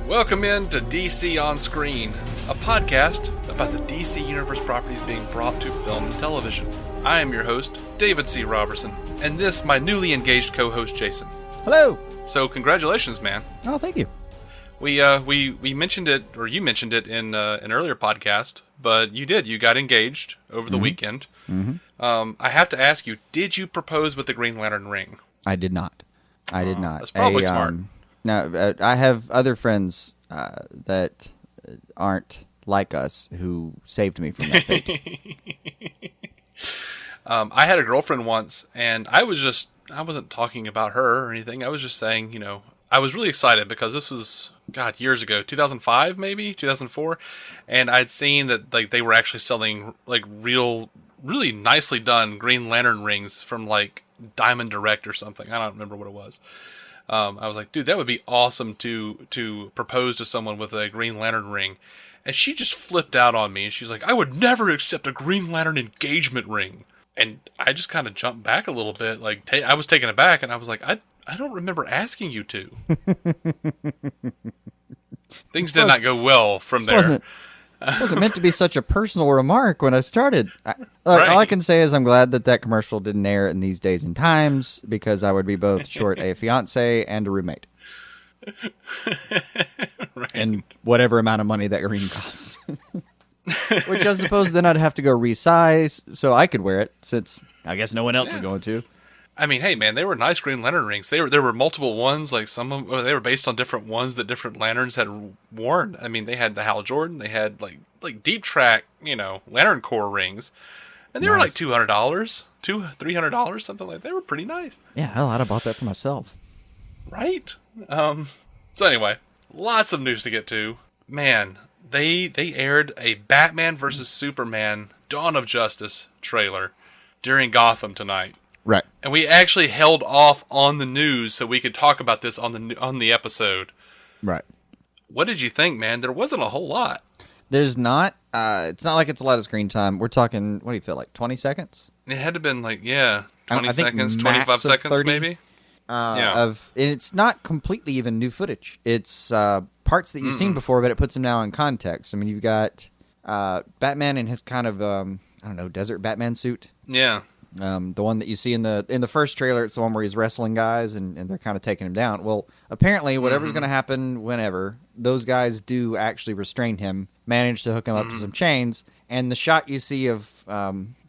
Welcome in to DC On Screen, a podcast about the DC Universe properties being brought to film and television. I am your host, David C. Robertson, and this, my newly engaged co-host, Jason. Hello! So, congratulations, man. Oh, thank you. We mentioned it, or you mentioned it in an earlier podcast, but you did. You got engaged over the weekend. Mm-hmm. I have to ask you, did you propose with the Green Lantern ring? I did not. That's probably smart. No, I have other friends that aren't like us who saved me from that fate. I had a girlfriend once, and I wasn't talking about her or anything. I was just saying, I was really excited because this was, years ago, 2005 maybe, 2004, and I'd seen that they were actually selling really nicely done Green Lantern rings from Diamond Direct or something. I don't remember what it was. I was like, dude, that would be awesome to propose to someone with a Green Lantern ring. And she just flipped out on me. And she's like, I would never accept a Green Lantern engagement ring. And I just kind of jumped back a little bit. I was taken aback, and I was like, I don't remember asking you to. Things did not go well from there. It wasn't meant to be such a personal remark when I started. All I can say is I'm glad that commercial didn't air in these days and times, because I would be both short a fiance and a roommate. Right. And whatever amount of money that ring costs. Which I suppose then I'd have to go resize so I could wear it, since I guess no one else is going to. I mean, hey man, they were nice Green Lantern rings. There were multiple ones, some of them, they were based on different ones that different lanterns had worn. I mean, they had the Hal Jordan, they had like Deep Track, Lantern Corps rings, and they were like $200, $300, something like that. They were pretty nice. Yeah, hell, I'd have bought that for myself. Right. So anyway, lots of news to get to. Man, they aired a Batman vs Superman: Dawn of Justice trailer during Gotham tonight. Right. And we actually held off on the news so we could talk about this on the episode. Right. What did you think, man? There wasn't a whole lot. There's not. It's not like it's a lot of screen time. We're talking, what do you feel, like 20 seconds? It had to have been 20 I seconds, think 25 seconds 30, maybe. And it's not completely even new footage. It's parts that you've seen before, but it puts them now in context. I mean, you've got Batman in his kind of, desert Batman suit. Yeah. The one that you see in the first trailer, it's the one where he's wrestling guys and they're kind of taking him down. Well, apparently, whatever's going to happen whenever, those guys do actually restrain him, manage to hook him up to some chains, and the shot you see of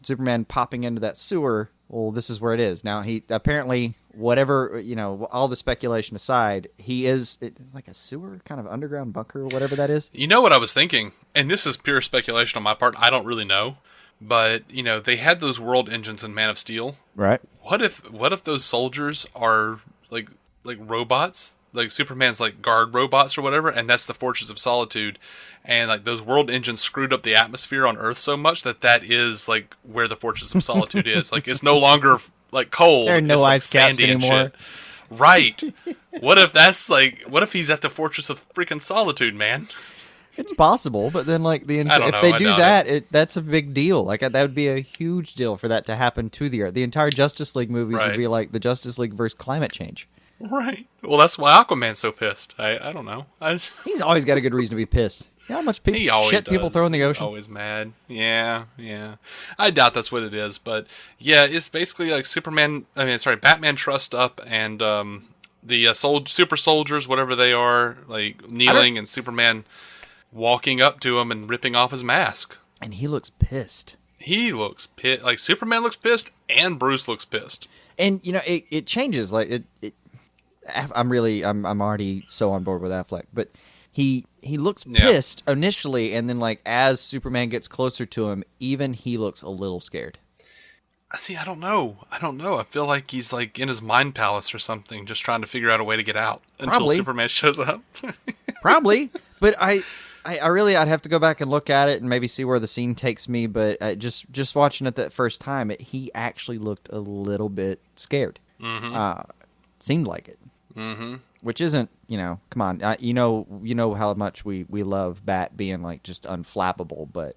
Superman popping into that sewer, well, this is where it is. Now, he apparently, whatever, all the speculation aside, he is like a sewer, kind of underground bunker or whatever that is. You know what I was thinking? And this is pure speculation on my part. I don't really know. But, they had those world engines in Man of Steel. Right. What if those soldiers are like robots? Like Superman's guard robots or whatever, and that's the Fortress of Solitude. And those world engines screwed up the atmosphere on Earth so much that is where the Fortress of Solitude is. It's no longer cold. There are no ice caps sandy anymore. And shit. Right. What if he's at the Fortress of freaking Solitude, man? It's possible, but then if they do that, that's a big deal. That would be a huge deal for that to happen to the Earth. The entire Justice League movies would be like the Justice League versus climate change. Right. Well, that's why Aquaman's so pissed. I don't know. He's always got a good reason to be pissed. You know how much shit people throw in the ocean? Always mad. Yeah. I doubt that's what it is, but yeah, it's basically Batman trussed up and the super soldiers, whatever they are, kneeling, and Superman walking up to him and ripping off his mask. And he looks pissed. He looks pissed. Superman looks pissed and Bruce looks pissed. And, it changes. I'm already so on board with Affleck. But he looks pissed initially, and then, as Superman gets closer to him, even he looks a little scared. See, I don't know. I feel like he's, in his mind palace or something, just trying to figure out a way to get out until Superman shows up. Probably. But I'd have to go back and look at it and maybe see where the scene takes me, but just watching it that first time, he actually looked a little bit scared. Mm-hmm. Seemed like it. Mm-hmm. Which isn't, come on. You know how much we love Bat being just unflappable, but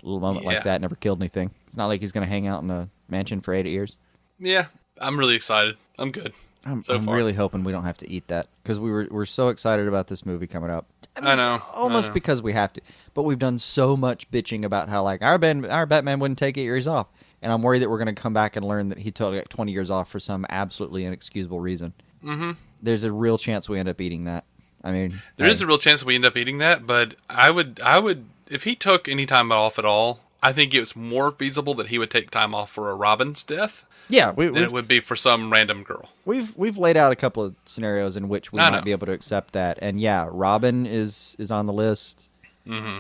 a little moment like that never killed anything. It's not like he's going to hang out in a mansion for 8 years. Yeah, I'm really excited. I'm good. I'm far. really hoping we don't have to eat that because we're so excited about this movie coming up. I know. Almost because we have to. But we've done so much bitching about how like our Batman wouldn't take 8 years off. And I'm worried that we're going to come back and learn that he totally got 20 years off for some absolutely inexcusable reason. Mm-hmm. There's a real chance we end up eating that. I mean, there is a real chance we end up eating that, but I would, if he took any time off at all, I think it's more feasible that he would take time off for a Robin's death. Yeah, than it would be for some random girl. We've laid out a couple of scenarios in which we might be able to accept that, and yeah, Robin is on the list. Mm-hmm.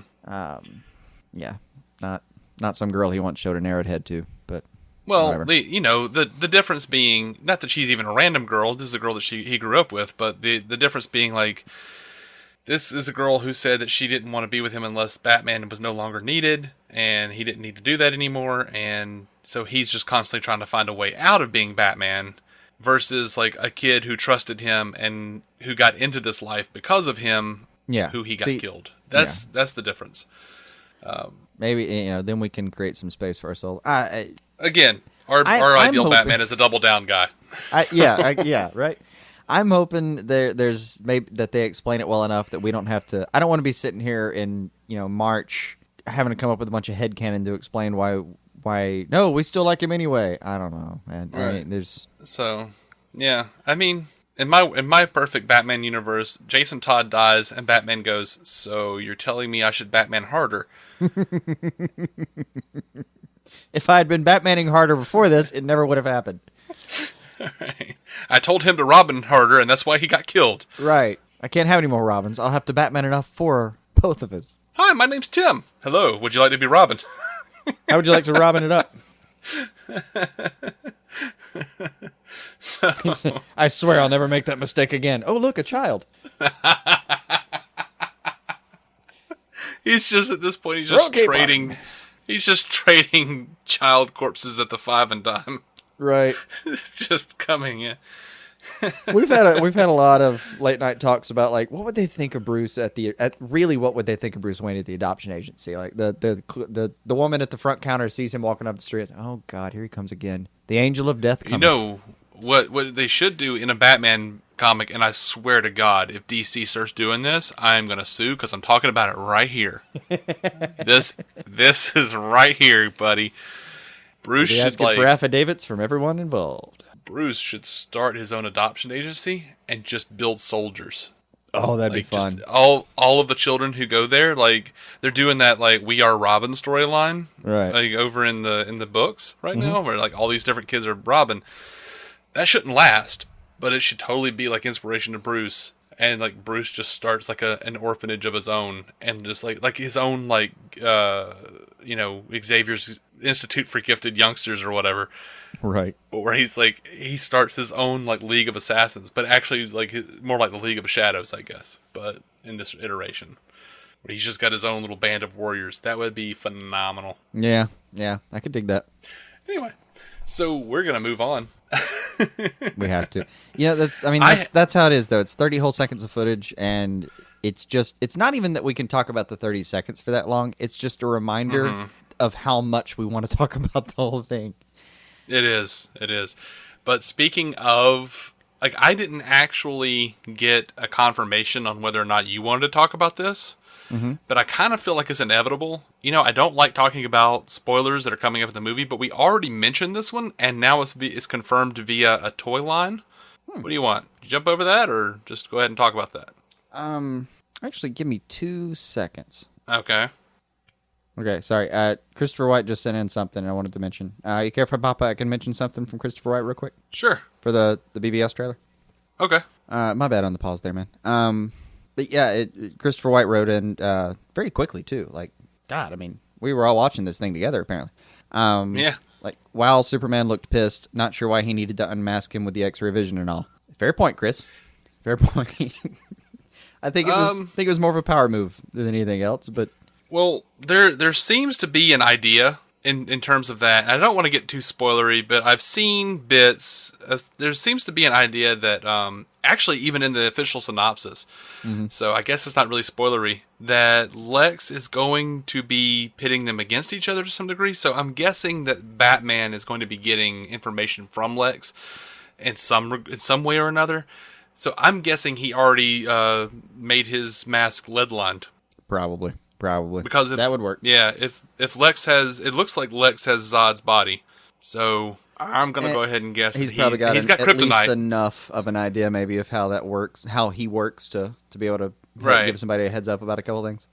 Yeah, not some girl he once showed an arrowhead to, but the difference being not that she's even a random girl. This is a girl that he grew up with, but the difference being like this is a girl who said that she didn't want to be with him unless Batman was no longer needed, and he didn't need to do that anymore, and so he's just constantly trying to find a way out of being Batman versus like a kid who trusted him and who got into this life because of him, who he got killed. That's the difference. Maybe, then we can create some space for ourselves. Again, our ideal Batman is a double down guy. Right. I'm hoping there's maybe that they explain it well enough that we don't have to. I don't want to be sitting here in March having to come up with a bunch of headcanon to explain why no, we still like him anyway. I don't know, man. Right. I mean, there's I mean, in my perfect Batman universe, Jason Todd dies and Batman goes, "So you're telling me I should Batman harder?" If I had been Batmaning harder before this, it never would have happened. Right. I told him to Robin harder, and that's why he got killed. Right. I can't have any more Robins. I'll have to Batman enough for both of us. Hi, my name's Tim. Hello. Would you like to be Robin? How would you like to Robin it up? I swear I'll never make that mistake again. Oh, look, a child. He's just at this point. He's just trading child corpses at the 5 and dime. Right. Just coming in. We've had a lot of late night talks about like what would they think of Bruce really what would they think of Bruce Wayne at the adoption agency? Like the woman at the front counter sees him walking up the street. Oh God, here he comes again. The angel of death coming. What they should do in a Batman comic, and I swear to God, if DC starts doing this, I'm gonna sue because I'm talking about it right here. This is right here, buddy. Bruce should for affidavits from everyone involved. Bruce should start his own adoption agency and just build soldiers. Oh, that'd be fun. Just all of the children who go there, like they're doing that like We Are Robin storyline, right? Like over in the books right now, where like all these different kids are Robin. That shouldn't last, but it should totally be like inspiration to Bruce, and like Bruce just starts like an orphanage of his own, and just like his own like Xavier's Institute for Gifted Youngsters or whatever. Right. But where he's like, he starts his own like League of Assassins, but actually like more like the League of Shadows, I guess. But in this iteration, where he's just got his own little band of warriors, that would be phenomenal. Yeah, I could dig that. Anyway, so we're gonna move on. We have to. That's how it is though. It's 30 whole seconds of footage, and it's not even that we can talk about the 30 seconds for that long. It's just a reminder of how much we want to talk about the whole thing. It is. But speaking of, like, I didn't actually get a confirmation on whether or not you wanted to talk about this, but I kind of feel like it's inevitable. I don't like talking about spoilers that are coming up in the movie, but we already mentioned this one, and now it's confirmed via a toy line. What do you want? Jump over that, or just go ahead and talk about that? Actually, give me 2 seconds. Okay, sorry. Christopher White just sent in something I wanted to mention. You care if I can mention something from Christopher White real quick? Sure. For the BVS trailer? Okay. My bad on the pause there, man. But yeah, Christopher White wrote in very quickly, too. Like, God, I mean, we were all watching this thing together, apparently. Yeah. Like, wow, Superman looked pissed. Not sure why he needed to unmask him with the X-ray vision and all. Fair point, Chris. Fair point. I think it was more of a power move than anything else, but... Well, there seems to be an idea in terms of that. I don't want to get too spoilery, but I've seen bits. There seems to be an idea that, actually even in the official synopsis, so I guess it's not really spoilery, that Lex is going to be pitting them against each other to some degree. So I'm guessing that Batman is going to be getting information from Lex in some way or another. So I'm guessing he already made his mask lead lined. Probably. Because that would work. Yeah, if Lex has, it looks like Lex has Zod's body. So I'm gonna go ahead and guess he's that probably got he's got at kryptonite. least enough of an idea, maybe, of how that works, how he works to be able to give somebody a heads up about a couple things.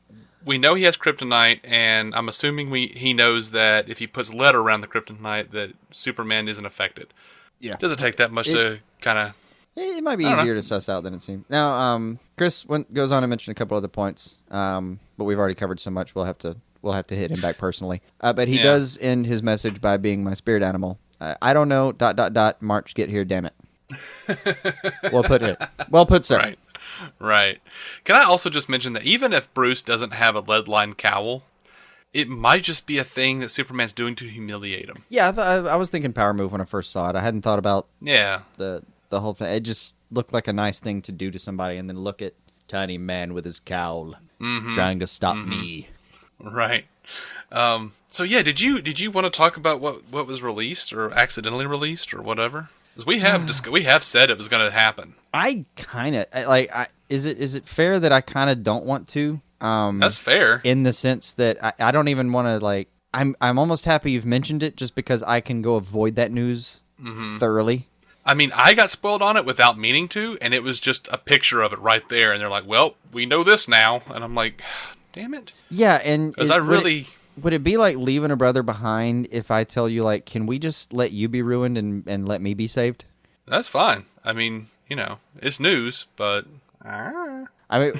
We know he has kryptonite, and I'm assuming he knows that if he puts lead around the kryptonite, that Superman isn't affected. Yeah, doesn't take that much to kind of. It might be easier to suss out than it seems. Now, Chris goes on to mention a couple other points, but we've already covered so much. We'll have to hit him back personally. But he does end his message by being my spirit animal. I don't know. ... March, get here, damn it. Well put, sir. Right. Can I also just mention that even if Bruce doesn't have a lead-lined cowl, it might just be a thing that Superman's doing to humiliate him. Yeah, I was thinking power move when I first saw it. I hadn't thought about the whole thing. It just looked like a nice thing to do to somebody, and then look at tiny man with his cowl trying to stop me. Right. So yeah, did you want to talk about what was released or accidentally released or whatever? Because we have said it was going to happen. I kind of is it fair that I kind of don't want to? That's fair in the sense that I don't even want to I'm almost happy you've mentioned it just because I can go avoid that news thoroughly. I mean, I got spoiled on it without meaning to, and it was just a picture of it right there, and they're like, "Well, we know this now," and I'm like, "Damn it!" Yeah, and because would it be like leaving a brother behind if I tell you, like, can we just let you be ruined and let me be saved? That's fine. I mean, it's news, but I mean,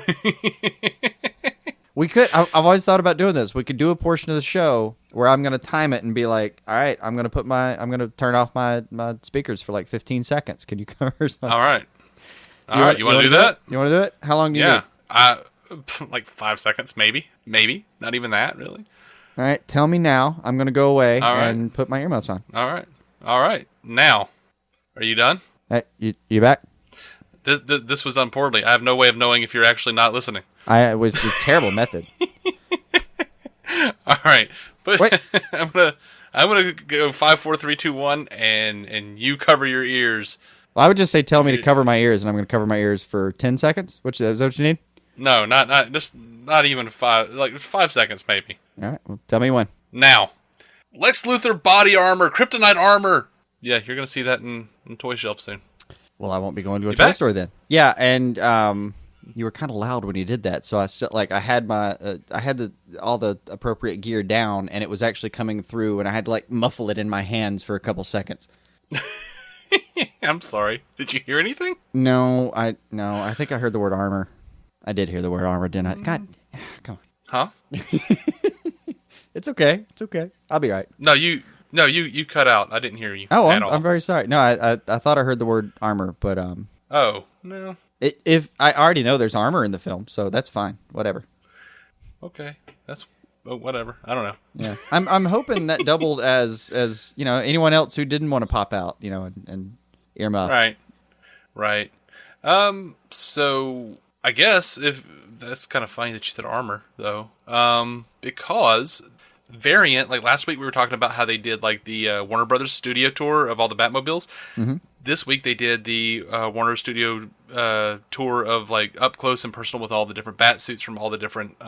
we could. I've always thought about doing this. We could do a portion of the show where I'm going to time it and be like, all right, I'm going to turn off my speakers for like 15 seconds. Can you cover something? All right. You want to do that? You want to do it? How long do you need? Like 5 seconds, maybe. Not even that, really. All right, tell me now. I'm going to go away and put my earmuffs on. All right. Now, are you done? Hey, you back? This was done poorly. I have no way of knowing if you're actually not listening. It was a terrible method. All right, but wait. I'm gonna go 5, 4, 3, 2, 1, and you cover your ears. Well, I would just say, tell me to cover my ears, and I'm going to cover my ears for 10 seconds. Is that what you need? No, not even 5. Like 5 seconds, maybe. All right, well, tell me when. Now, Lex Luthor body armor, kryptonite armor. Yeah, you're gonna see that in toy shelf soon. Well, I won't be going to a toy store then. Yeah, and you were kind of loud when you did that, so I still I had all the appropriate gear down, and it was actually coming through, and I had to muffle it in my hands for a couple seconds. I'm sorry. Did you hear anything? No, I think I heard the word armor. I did hear the word armor, didn't I? God, come on. Huh? It's okay. I'll be right. No, you cut out. I didn't hear you. Oh, I'm very sorry. No, I thought I heard the word armor, but Oh no. If I already know there's armor in the film, so that's fine. Whatever. Okay, that's whatever. I don't know. Yeah, I'm hoping that doubled as anyone else who didn't want to pop out, and earmuff. Right. So I guess if that's kind of funny that you said armor though, because Variant, like last week we were talking about how they did the Warner Brothers studio tour of all the Batmobiles. Mm-hmm. This week they did the Warner Studio tour of up close and personal with all the different bat suits from all the different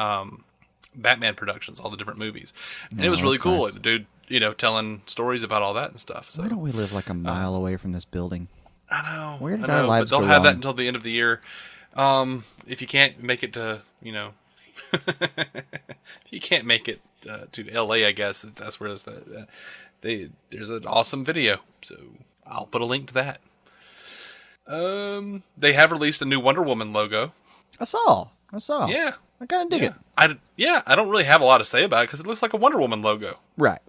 Batman productions, all the different movies, and it was really cool. Nice. The dude, telling stories about all that and stuff. So why don't we live a mile away from this building? I know. Where did our lives but they'll go have wrong? that until the end of the year. If you can't make it to, if you can't make it to LA, I guess that's where it's there's an awesome video. So I'll put a link to that. They have released a new Wonder Woman logo. I saw. Yeah. I kind of dig it. I don't really have a lot to say about it because it looks like a Wonder Woman logo. Right.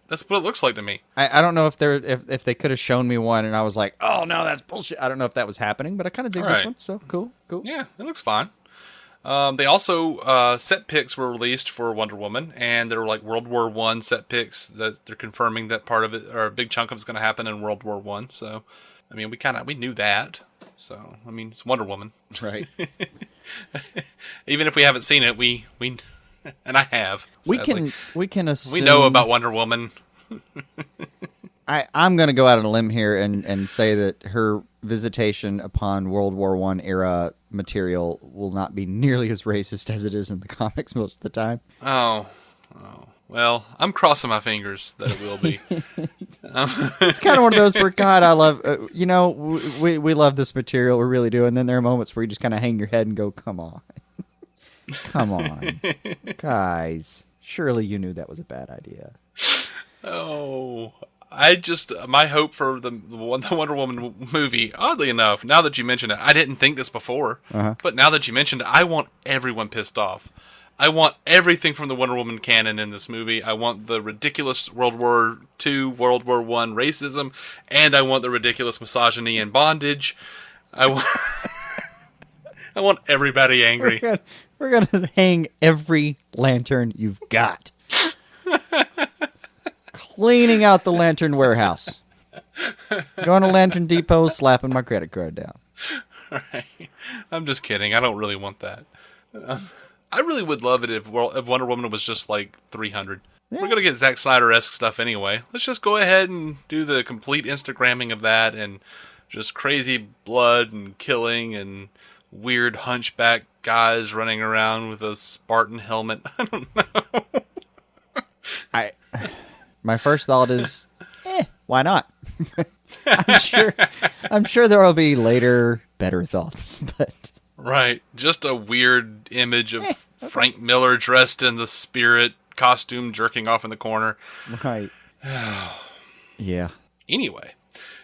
That's what it looks like to me. I don't know if they could have shown me one and I was like, oh no, that's bullshit. I don't know if that was happening, but I kind of dig this one. So cool. Yeah, it looks fine. They also set pics were released for Wonder Woman, and they're World War I set pics that they're confirming that part of it or a big chunk of it's going to happen in World War I. So, I mean, we knew that. So, I mean, it's Wonder Woman, right? Even if we haven't seen it, we and I have. Sadly. We can assume we know about Wonder Woman. I'm going to go out on a limb here and say that her visitation upon World War I era material will not be nearly as racist as it is in the comics most of the time. Oh. Well, I'm crossing my fingers that it will be. It's kind of one of those where, God, I love, we love this material, we really do. And then there are moments where you just kind of hang your head and go, come on. Come on. Guys, surely you knew that was a bad idea. Oh, my hope for the Wonder Woman movie, oddly enough, now that you mention it, I didn't think this before, but now that you mentioned it, I want everyone pissed off. I want everything from the Wonder Woman canon in this movie. I want the ridiculous World War II, World War I racism, and I want the ridiculous misogyny and bondage. I want everybody angry. We're gonna hang every lantern you've got. Cleaning out the lantern warehouse. Going to Lantern Depot, slapping my credit card down. Right. I'm just kidding. I don't really want that. I really would love it if Wonder Woman was just like 300. Yeah. We're going to get Zack Snyder-esque stuff anyway. Let's just go ahead and do the complete Instagramming of that and just crazy blood and killing and weird hunchback guys running around with a Spartan helmet. I don't know. My first thought is, why not? I'm sure there will be later better thoughts, but... Right. Just a weird image of Frank Miller dressed in the Spirit costume jerking off in the corner. Right. Yeah. Anyway,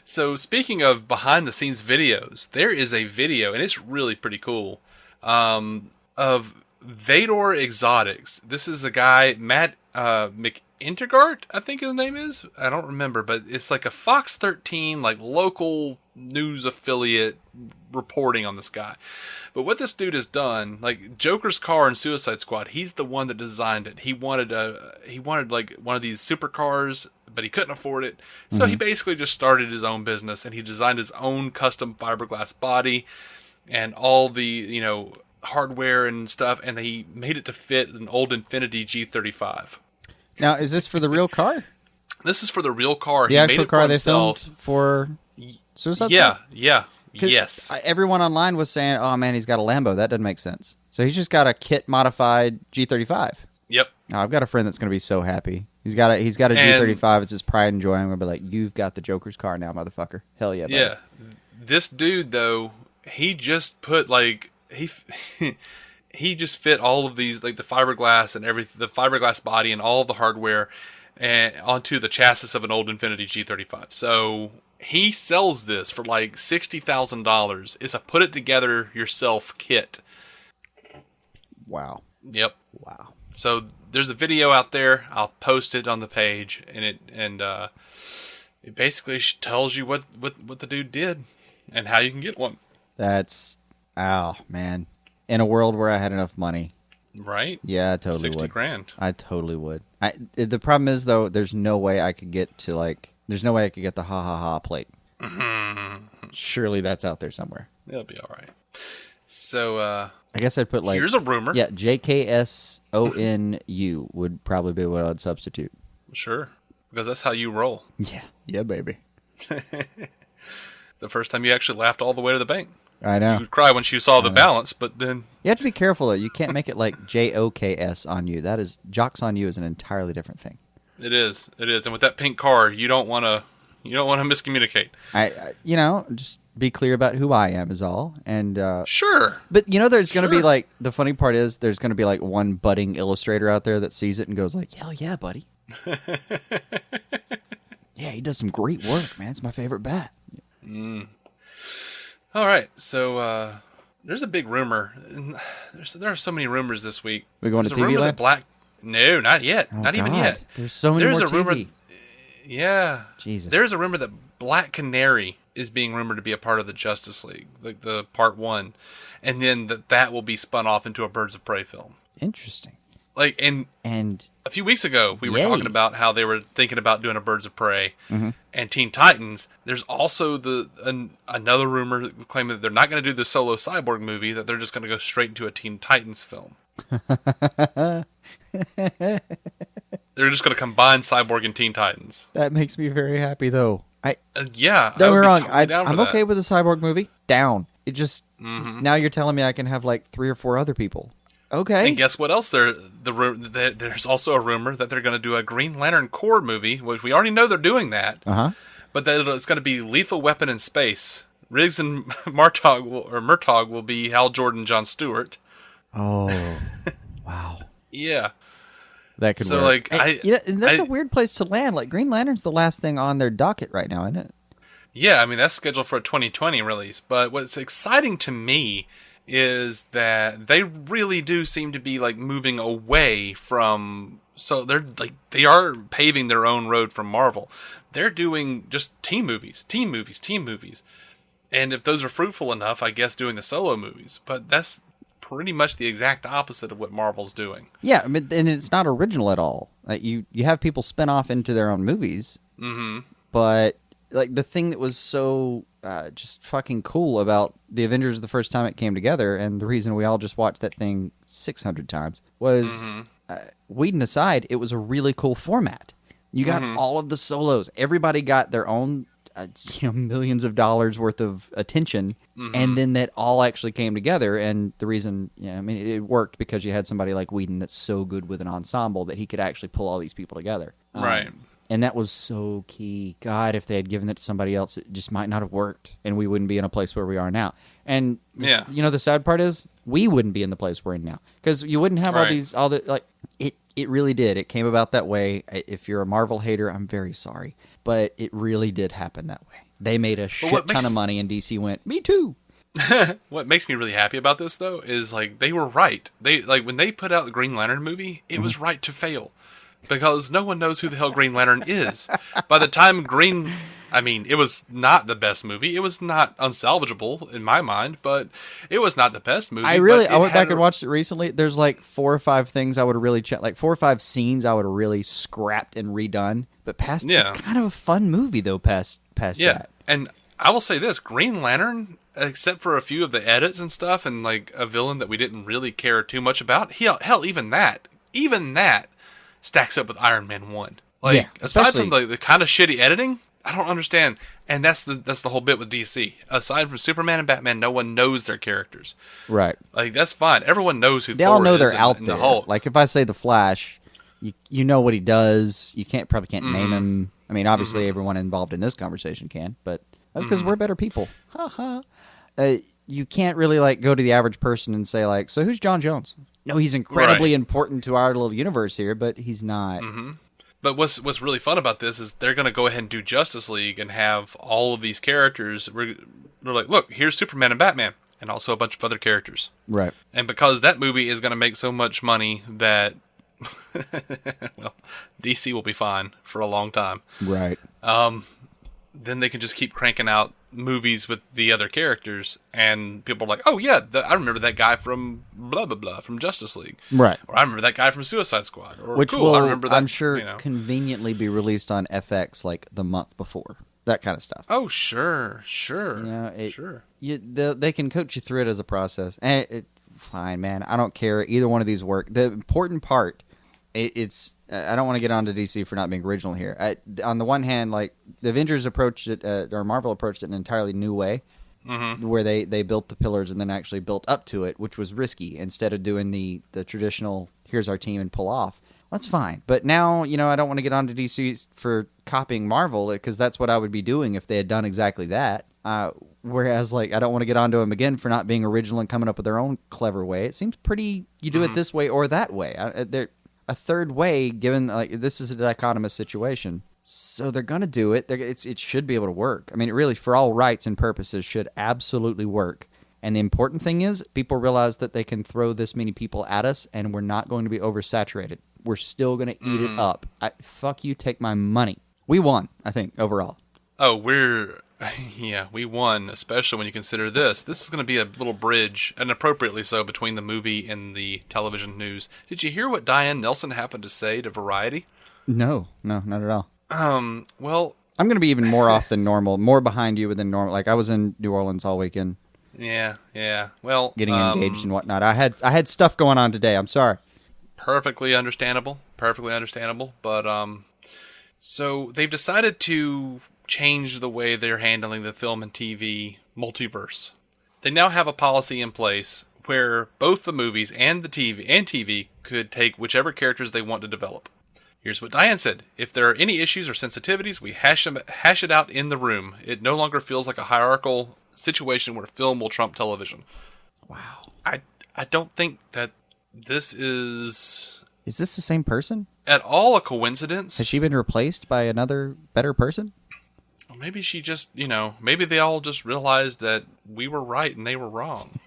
so speaking of behind-the-scenes videos, there is a video, and it's really pretty cool, of Vador Exotics. This is a guy, Matt McIntergart, I think his name is. I don't remember, but it's like a Fox 13, like local news affiliate reporting on this guy. But what this dude has done, like Joker's car in Suicide Squad, he's the one that designed it. He wanted like one of these supercars, but he couldn't afford it. So he basically just started his own business, and he designed his own custom fiberglass body and all the, hardware and stuff, and he made it to fit an old Infiniti G35. Now, is this for the real car? This is for the real car. The actual car they filmed for Suicide Squad? Yeah. Yes. Everyone online was saying, oh man, he's got a Lambo. That doesn't make sense. So he's just got a kit-modified G35. Yep. Now, I've got a friend that's going to be so happy. He's got a G35. It's his pride and joy. I'm going to be like, you've got the Joker's car now, motherfucker. Hell yeah, buddy. Yeah. This dude, though, he just put, like... He just fit all of these, like the fiberglass and everything, the fiberglass body and all of the hardware onto the chassis of an old Infiniti G35. So he sells this for like $60,000. It's a put it together yourself kit. Wow. Yep. Wow. So there's a video out there. I'll post it on the page, and it basically tells you what the dude did and how you can get one. Oh man. In a world where I had enough money. Right? Yeah, I totally would. $60,000. I totally would. The problem is, though, there's no way I could get to, there's no way I could get the ha-ha-ha plate. Mm-hmm. Surely that's out there somewhere. It'll be all right. So, I guess I'd put, here's a rumor. Yeah, JKSONU would probably be what I'd substitute. Sure. Because that's how you roll. Yeah. Yeah, baby. The first time you actually laughed all the way to the bank. I know. You would cry when you saw the balance, but then... You have to be careful, though. You can't make it like JOKS on you. That is... Jocks on you is an entirely different thing. It is. And with that pink car, you don't want to miscommunicate. Just be clear about who I am is all. And sure. But, there's going to be, the funny part is there's going to be, one budding illustrator out there that sees it and goes hell yeah, buddy. Yeah, he does some great work, man. It's my favorite bat. All right, so there's a big rumor. There are so many rumors this week. We going to TV land? No, not yet. Oh, not God. even yet. There's so many more TV. Rumor. Yeah. Jesus. There's a rumor that Black Canary is being rumored to be a part of the Justice League, like the part 1, and then that will be spun off into a Birds of Prey film. Interesting. And a few weeks ago, we were talking about how they were thinking about doing a Birds of Prey and Teen Titans. There's also another rumor claiming that they're not going to do the solo Cyborg movie, that they're just going to go straight into a Teen Titans film. They're just going to combine Cyborg and Teen Titans. That makes me very happy, though. Yeah, Don't get me wrong. totally down for I'm that. okay with a Cyborg movie. Down. It just now you're telling me I can have like 3 or 4 other people. Okay. And guess what else? There's also a rumor that they're going to do a Green Lantern Corps movie, which we already know they're doing that. But that it's going to be Lethal Weapon in space. Riggs and Murtaugh will be Hal Jordan, Jon Stewart. Oh, wow. Yeah. That could So, work. like, and that's a weird place to land. Like, Green Lantern's the last thing on their docket right now, isn't it? Yeah, I mean, that's scheduled for a 2020 release. But what's exciting to me is that they really do seem to be, like, moving away from... So they are paving their own road from Marvel. They're doing just team movies. And if those are fruitful enough, I guess doing the solo movies. But that's pretty much the exact opposite of what Marvel's doing. Yeah, I mean, and it's not original at all. Like, you have people spin off into their own movies. But like the thing that was so just fucking cool about the Avengers the first time it came together, and the reason we all just watched that thing 600 times was, Whedon aside, it was a really cool format. You got all of the solos. Everybody got their own millions of dollars worth of attention, and then that all actually came together. And the reason, it worked because you had somebody like Whedon that's so good with an ensemble that he could actually pull all these people together. Right. And that was so key. God, if they had given it to somebody else, it just might not have worked, and we wouldn't be in a place where we are now. And the sad part is, we wouldn't be in the place we're in now, because you wouldn't have it really did. It came about that way. If you're a Marvel hater, I'm very sorry, but it really did happen that way. They made a shit ton of money, and DC went, me too. What makes me really happy about this, though, is like they were right. They when they put out the Green Lantern movie, it was right to fail. Because no one knows who the hell Green Lantern is. By the time it was not the best movie. It was not unsalvageable in my mind, but it was not the best movie. I went back and watched it recently. There's like 4 or 5 things I would have really checked, like 4 or 5 scenes I would have really scrapped and redone. But it's kind of a fun movie though. Past that. And I will say this: Green Lantern, except for a few of the edits and stuff, and like a villain that we didn't really care too much about. Hell, even that stacks up with Iron Man 1. Aside from the kind of shitty editing, I don't understand. And that's the whole bit with DC. Aside from Superman and Batman, no one knows their characters. Right. Like, that's fine. Everyone knows who they Thor all know is they're out and there. The Hulk. Like, if I say the Flash, you know what he does. You probably can't name him. I mean, obviously everyone involved in this conversation can, but that's because we're better people. Ha ha. You can't really like go to the average person and say like, so who's John Jones? No, he's incredibly important to our little universe here, but he's not. But what's really fun about this is they're going to go ahead and do Justice League and have all of these characters. They're like, look, here's Superman and Batman, and also a bunch of other characters. Right. And because that movie is going to make so much money that, well, DC will be fine for a long time. Right. Then they can just keep cranking out movies with the other characters, and people are like, oh yeah, I remember that guy from blah blah blah from Justice League, right? Or I remember that guy from Suicide Squad, or which cool, will, I remember that, I'm sure, conveniently be released on FX like the month before, that kind of stuff. Oh sure. Sure. They can coach you through it as a process, and fine, man. I don't care. Either one of these work. The important part, I don't want to get onto DC for not being original here. On the one hand, like the Avengers approached it, or Marvel approached it in an entirely new way, where they built the pillars and then actually built up to it, which was risky. Instead of doing the traditional, here's our team and pull off. That's fine. But now, I don't want to get onto DC for copying Marvel, because that's what I would be doing if they had done exactly that. Whereas, like, I don't want to get onto them again for not being original and coming up with their own clever way. It seems pretty, you do it this way or that way. A third way, given like this is a dichotomous situation, so they're gonna do it. It should be able to work. I mean, it really, for all rights and purposes, should absolutely work. And the important thing is, people realize that they can throw this many people at us, and we're not going to be oversaturated. We're still gonna eat it up. Fuck you, take my money. We won, I think, overall. Oh, we won, especially when you consider this. This is going to be a little bridge, and appropriately so, between the movie and the television news. Did you hear what Diane Nelson happened to say to Variety? No, not at all. Well, I'm going to be even more off than normal, more behind you than normal. Like, I was in New Orleans all weekend. Yeah. Well, getting engaged and whatnot. I had stuff going on today. I'm sorry. Perfectly understandable. But so they've decided to change the way they're handling the film and TV multiverse. They now have a policy in place where both the movies and the TV could take whichever characters they want to develop. Here's what Diane said. If there are any issues or sensitivities, we hash it out in the room. It no longer feels like a hierarchical situation where film will trump television. Wow. I don't think that this is... Is this the same person? At all a coincidence. Has she been replaced by another better person? Or maybe she just, maybe they all just realized that we were right and they were wrong.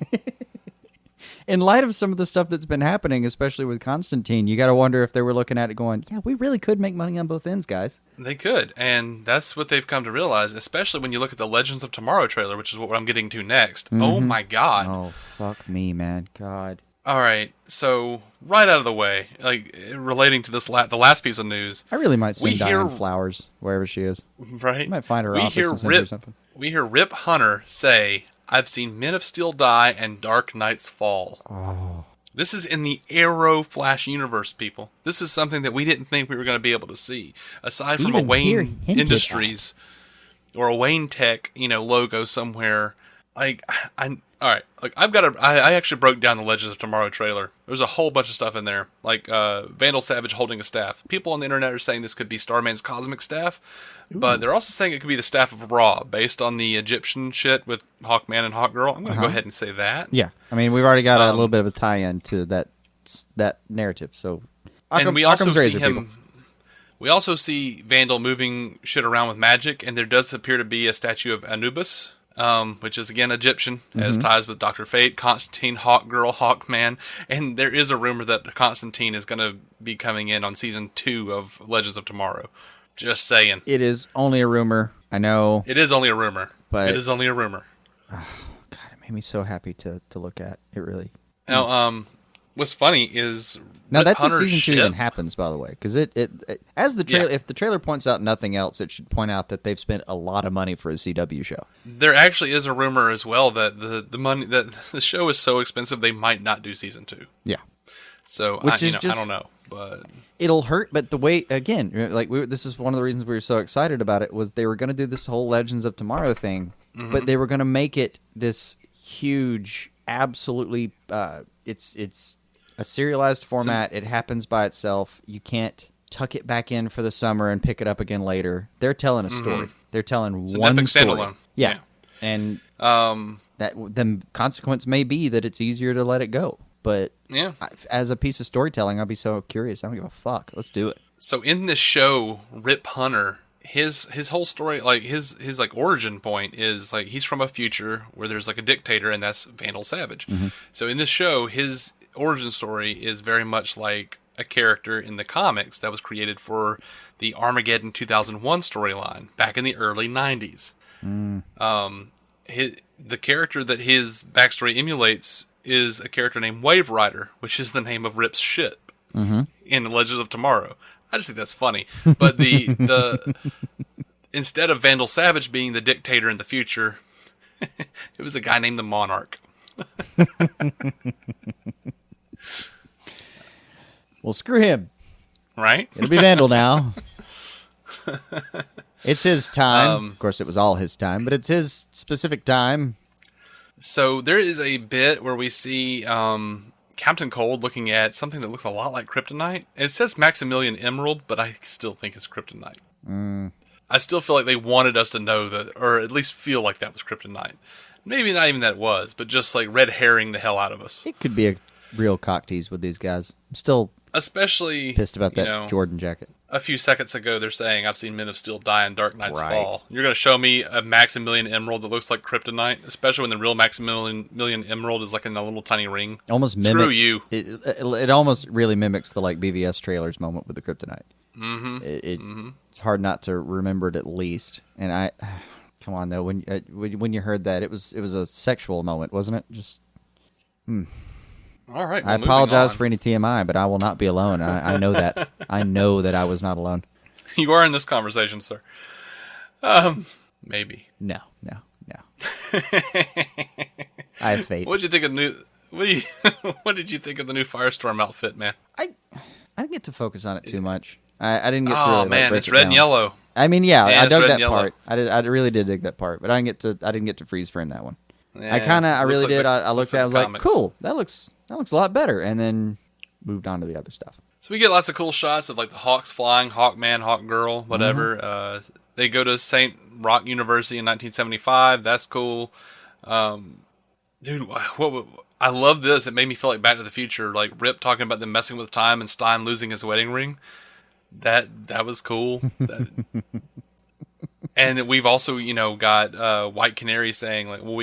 In light of some of the stuff that's been happening, especially with Constantine, you got to wonder if they were looking at it going, yeah, we really could make money on both ends, guys. They could, and that's what they've come to realize, especially when you look at the Legends of Tomorrow trailer, which is what I'm getting to next. Mm-hmm. Oh my god. Oh, fuck me, man. God. All right, so right out of the way, like relating to this the last piece of news, I really might send Diane flowers wherever she is. Right, I might find her office and send her something. We hear Rip Hunter say, "I've seen Men of Steel die and Dark Knights fall." Oh, this is in the Arrow Flash universe, people. This is something that we didn't think we were going to be able to see, aside from a Wayne Industries or a Wayne Tech, logo somewhere. Like all right, like I actually broke down the Legends of Tomorrow trailer. There's a whole bunch of stuff in there, like Vandal Savage holding a staff. People on the internet are saying this could be Starman's cosmic staff, but they're also saying it could be the staff of Ra, based on the Egyptian shit with Hawkman and Hawkgirl. I'm going to go ahead and say that. Yeah, I mean, we've already got a little bit of a tie-in to that narrative. So, we also see Vandal moving shit around with magic, and there does appear to be a statue of Anubis. Which is again Egyptian, has ties with Dr. Fate, Constantine, Hawkgirl, Hawkman, and there is a rumor that Constantine is going to be coming in on season 2 of Legends of Tomorrow. Just saying. It is only a rumor. I know. It is only a rumor. But it is only a rumor. Oh, God, it made me so happy to look at. It really. Now, what's funny is now that's Hunter's if season 2 ship even happens, by the way, because it as the trailer, if the trailer points out nothing else, it should point out that they've spent a lot of money for a CW show. There actually is a rumor as well that the money that the show is so expensive they might not do season 2. Yeah, so I don't know, but it'll hurt. But the way again, this is one of the reasons we were so excited about it was they were going to do this whole Legends of Tomorrow thing, but they were going to make it this huge, absolutely. It's a serialized format. It happens by itself. You can't tuck it back in for the summer and pick it up again later. They're telling a story. They're telling it's one an epic story. Standalone. Yeah. And that the consequence may be that it's easier to let it go. But as a piece of storytelling, I'd be so curious. I don't give a fuck. Let's do it. So in this show, Rip Hunter, his whole story, like his origin point is like he's from a future where there's like a dictator, and that's Vandal Savage. So in this show, his origin story is very much like a character in the comics that was created for the Armageddon 2001 storyline back in the early 90s. The character that his backstory emulates is a character named Wave Rider, which is the name of Rip's ship in Legends of Tomorrow. I just think that's funny. But the instead of Vandal Savage being the dictator in the future, it was a guy named the Monarch. Well, screw him. Right? It'll be Vandal now. It's his time. Of course, it was all his time, but it's his specific time. So there is a bit where we see Captain Cold looking at something that looks a lot like kryptonite. And it says Maximilian Emerald, but I still think it's kryptonite. I still feel like they wanted us to know that, or at least feel like that was kryptonite. Maybe not even that it was, but just like red herring the hell out of us. It could be a real cock tease with these guys. I'm still especially pissed about that Jordan jacket. A few seconds ago, they're saying, I've seen Men of Steel die and Dark Knights fall. You're going to show me a Maximilian Emerald that looks like kryptonite, especially when the real Maximilian Emerald is like in a little tiny ring. Almost mimics. Screw you. It almost really mimics the like BVS trailers moment with the kryptonite. It's hard not to remember it at least. And come on though, when you heard that, it was a sexual moment, wasn't it? Just. All right. I apologize for any TMI, but I will not be alone. I know that. I know that I was not alone. You are in this conversation, sir. Maybe. No. I have faith. What did you think of what did you think of the new Firestorm outfit, man? I didn't get to focus on it too much. I didn't get to Oh really, man, break it's it red down. and yellow. I mean, yeah, Yeah, I it's dug red that and yellow. part. I really did dig that part, but I didn't get to freeze frame that one. Yeah, I really looks did. like I looked at it, I was like, cool, that looks a lot better, and then moved on to the other stuff. So we get lots of cool shots of like the Hawks flying, Hawkman, Hawkgirl, whatever. Mm-hmm. They go to St. Rock University in 1975. That's cool. Dude, I love this. It made me feel like Back to the Future. Like Rip talking about them messing with time and Stein losing his wedding ring. That was cool. And we've also, got White Canary saying like, well,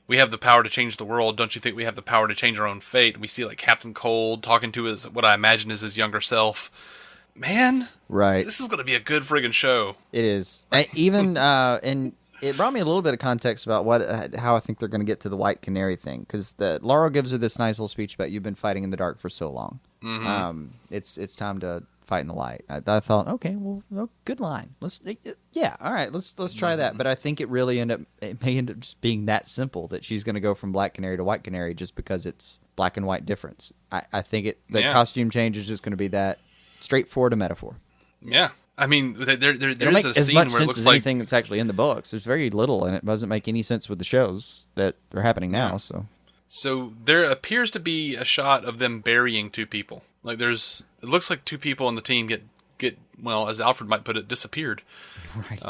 we have the power to change the world. Don't you think we have the power to change our own fate? And we see like Captain Cold talking to what I imagine is his younger self. Man, right? This is going to be a good friggin' show. It is. And it brought me a little bit of context about how I think they're going to get to the White Canary thing, because Laurel gives her this nice little speech about you've been fighting in the dark for so long. Mm-hmm. It's time to fight in the light. I thought, okay, well, good line. All right, let's try that. But I think it may end up just being that simple, that she's going to go from Black Canary to White Canary just because it's black and white difference. I think the costume change is just going to be that straightforward a metaphor. Yeah. I mean, there's a as scene much where it sense looks as like anything that's actually in the books. There's very little, and it doesn't make any sense with the shows that are happening now. So there appears to be a shot of them burying two people. Like it looks like two people on the team get well, as Alfred might put it, disappeared. Right.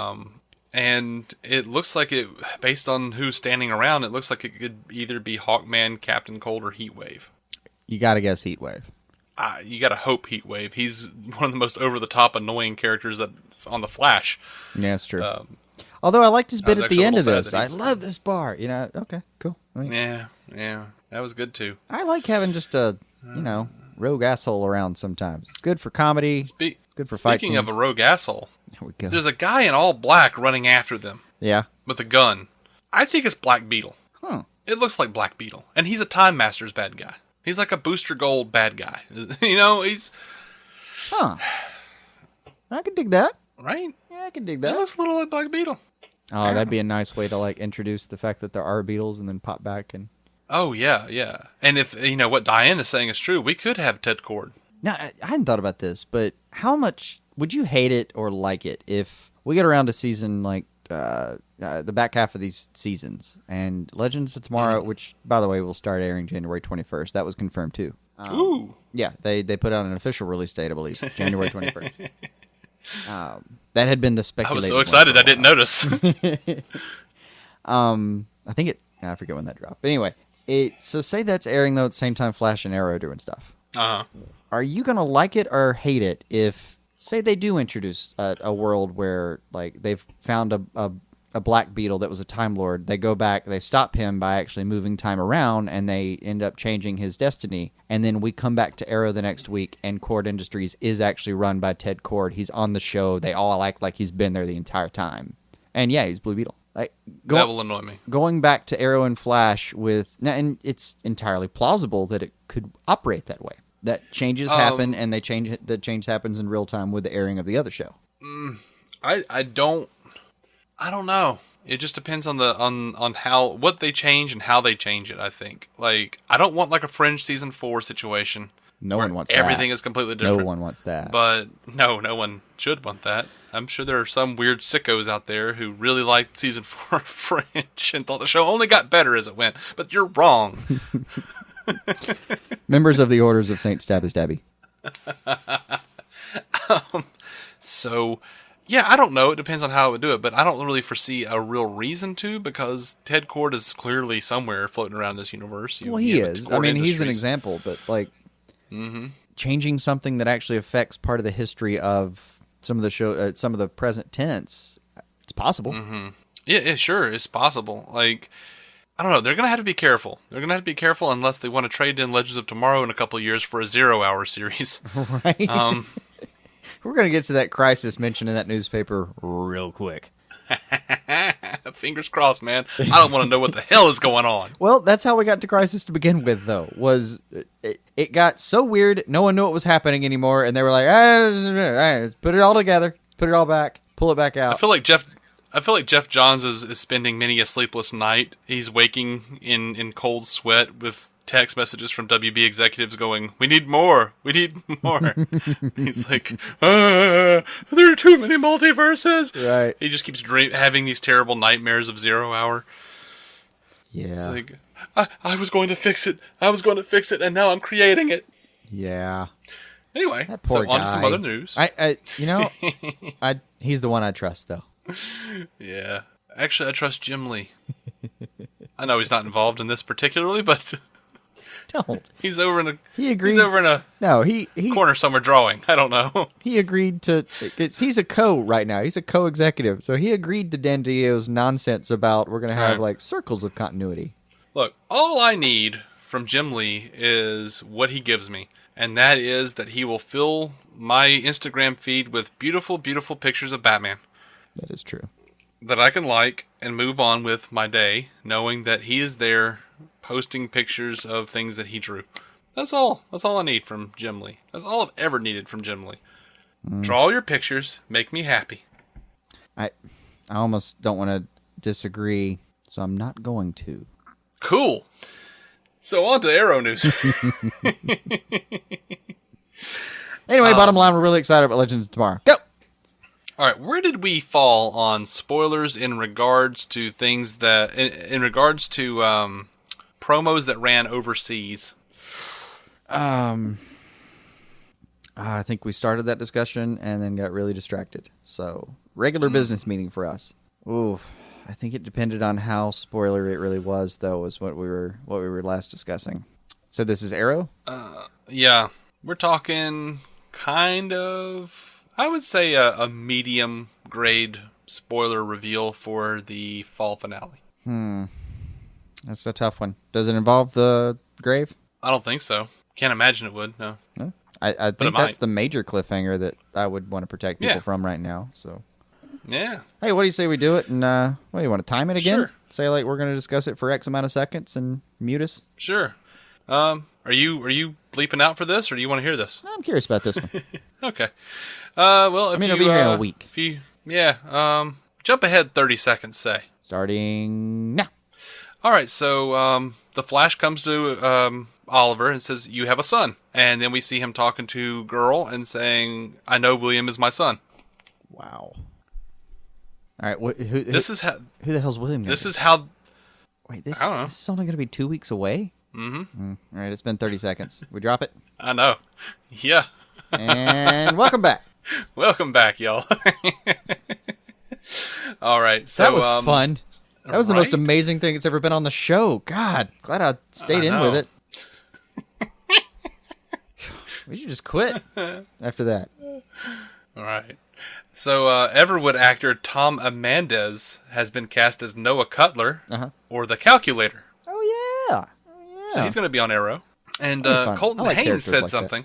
And it looks like based on who's standing around, it looks like it could either be Hawkman, Captain Cold, or Heatwave. You got to guess Heatwave. You gotta hope Heatwave. He's one of the most over-the-top annoying characters that's on The Flash. Yeah, that's true. Although I liked his bit at the end of this. I love this bar. Okay, cool. Yeah, that was good too. I like having just a, rogue asshole around sometimes. It's good for comedy. It's good for fight scenes. Speaking of a rogue asshole, there we go. There's a guy in all black running after them. Yeah. With a gun. I think it's Black Beetle. Huh. It looks like Black Beetle. And he's a Time Master's bad guy. He's like a Booster Gold bad guy. He's... Huh. I can dig that. Right? Yeah, I can dig that. He looks a little like Black Beetle. Oh, that'd be a nice way to, introduce the fact that there are Beetles and then pop back and... Oh, yeah. And if, what Diane is saying is true, we could have Ted Cord. Now, I hadn't thought about this, but how much would you hate it or like it if we get around to season, the back half of these seasons, and Legends of Tomorrow, which, by the way, will start airing January 21st. That was confirmed, too. Ooh. Yeah, they put out an official release date, I believe, January 21st. That had been the speculation. I was so excited I didn't notice. I think I forget when that dropped. But anyway, so say that's airing, though, at the same time Flash and Arrow doing stuff. Uh-huh. Are you going to like it or hate it if, say they do introduce a world where, they've found a Black Beetle that was a Time Lord. They go back, they stop him by actually moving time around, and they end up changing his destiny. And then we come back to Arrow the next week, and Cord Industries is actually run by Ted Cord. He's on the show. They all act like he's been there the entire time. And yeah, he's Blue Beetle. That will annoy me. Going back to Arrow and Flash and it's entirely plausible that it could operate that way. That changes happen, and the change happens in real time with the airing of the other show. I don't know. It just depends on what they change and how they change it. I think I don't want a Fringe season 4 situation. No one wants that. Everything is completely different. No one wants that. But no one should want that. I'm sure there are some weird sickos out there who really liked season 4 of Fringe and thought the show only got better as it went. But you're wrong. Members of the Orders of St. Stabby Stabby. So, yeah, I don't know. It depends on how it would do it, but I don't really foresee a real reason to, because Ted Cord is clearly somewhere floating around this universe. He is. I mean, he's an example, but changing something that actually affects part of the history of some of the show, some of the present tense, it's possible. Mm-hmm. Yeah, sure, it's possible. I don't know. They're going to have to be careful. They're going to have to be careful unless they want to trade in Legends of Tomorrow in a couple of years for a 0-hour series. Right. We're going to get to that crisis mentioned in that newspaper real quick. Fingers crossed, man. I don't want to know what the hell is going on. Well, that's how we got to Crisis to begin with, though. Was it got so weird, no one knew what was happening anymore, and they were like, put it all together, put it all back, pull it back out. I feel like I feel like Jeff Johns is spending many a sleepless night. He's waking in cold sweat with text messages from WB executives going, "We need more. We need more." He's like, there are too many multiverses. Right. He just keeps having these terrible nightmares of 0 Hour. Yeah. It's like, I was going to fix it. I was going to fix it, and now I'm creating it. Yeah. Anyway, That poor so on to guy. some other news. He's the one I trust, though. Yeah. Actually, I trust Jim Lee. I know he's not involved in this particularly, but Don't. he's over in a He agreed. he's over in a No, he corner somewhere drawing. I don't know. he agreed to. He's a right now. He's a co-executive, so he agreed to Dan Dio's nonsense about we're gonna have Right. like circles of continuity. Look, all I need from Jim Lee is what he gives me, and that is that he will fill my Instagram feed with beautiful, beautiful pictures of Batman That is true. that I can like and move on with my day, knowing that he is there posting pictures of things that he drew. That's all. That's all I need from Jim Lee. That's all I've ever needed from Jim Lee. Draw your pictures, make me happy. I almost don't want to disagree, so I'm not going to. Cool. So on to Arrow news. Anyway, bottom line, we're really excited about Legends of Tomorrow. Go. All right, where did we fall on spoilers in regards to things that, in regards to promos that ran overseas? I think we started that discussion and then got really distracted. So, regular business meeting for us. Ooh, I think it depended on how spoiler it really was, though, is what we were last discussing. So this is Arrow? Yeah, we're talking kind of, I would say a medium grade spoiler reveal for the fall finale. That's a tough one. Does it involve the grave? I don't think so. Can't imagine it would, no. No? I think it that's might. the major cliffhanger that I would want to protect people Yeah. from right now. So, Yeah. hey, what do you say we do it? And what do you want to time it again? Sure. Say like we're going to discuss it for X amount of seconds and mute us. Sure. Are you bleeping out for this, or do you want to hear this? I'm curious about this one. Okay. Well, if it'll be here in a week. If you, jump ahead 30 seconds, say. Starting now. All right, so the Flash comes to Oliver and says, "You have a son," and then we see him talking to Girl and saying, "I know William is my son." Wow. All right. Who Who the hell's William? This is how. Wait, this I don't know. is only going to be 2 weeks away. Mm-hmm. All right, it's been 30 seconds. We drop it. I know. Yeah. And welcome back. Welcome back, y'all. All right. So That was fun. That was the most right? amazing thing that's ever been on the show. God, glad I stayed in know. with it. We should just quit after that. All right. So Everwood actor Tom Amandes has been cast as Noah Kuttler, or the Calculator. Oh yeah. So he's going to be on Arrow. And That'll be fun. Colton I like Haynes characters said like something.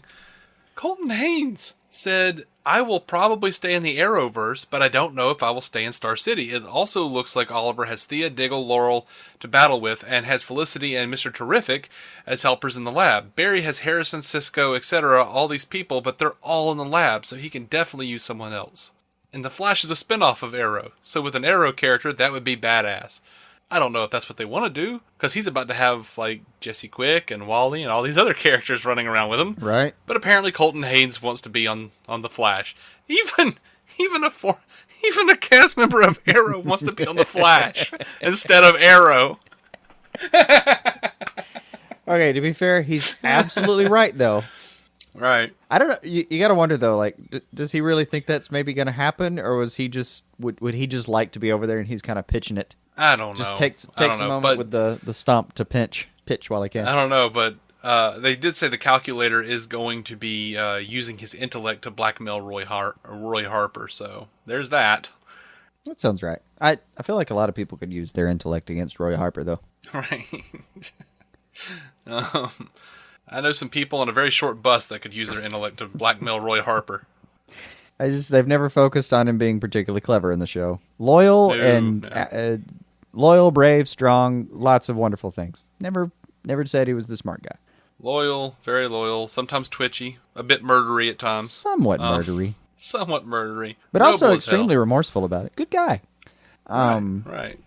Colton Haynes said, "I will probably stay in the Arrowverse, but I don't know if I will stay in Star City. It also looks like Oliver has Thea, Diggle, Laurel to battle with, and has Felicity and Mr. Terrific as helpers in the lab. Barry has Harrison, Cisco, etc., all these people, but they're all in the lab, so he can definitely use someone else. And the Flash is a spinoff of Arrow, so with an Arrow character, that would be badass. I don't know if that's what they want to do, because he's about to have, like, Jesse Quick and Wally and all these other characters running around with him. Right. But apparently Colton Haynes wants to be on the Flash. Even a cast member of Arrow wants to be on the Flash instead of Arrow. Okay, to be fair, he's absolutely right, though. Right. I don't know. You got to wonder, though, like, does he really think that's maybe going to happen? Or was he just, would he just like to be over there and he's kind of pitching it? I don't know. Just takes a moment with the stomp to pitch while he can. I don't know, but they did say the Calculator is going to be using his intellect to blackmail Roy Harper, so there's that. That sounds right. I feel like a lot of people could use their intellect against Roy Harper, though. Right. I know some people on a very short bus that could use their intellect to blackmail Roy Harper. They've never focused on him being particularly clever in the show. Loyal loyal, brave, strong, lots of wonderful things. Never said he was the smart guy. Loyal, very loyal, sometimes twitchy, a bit murdery at times. Somewhat murdery. Somewhat murdery. But Noble also as extremely hell. remorseful about it. Good guy. Right.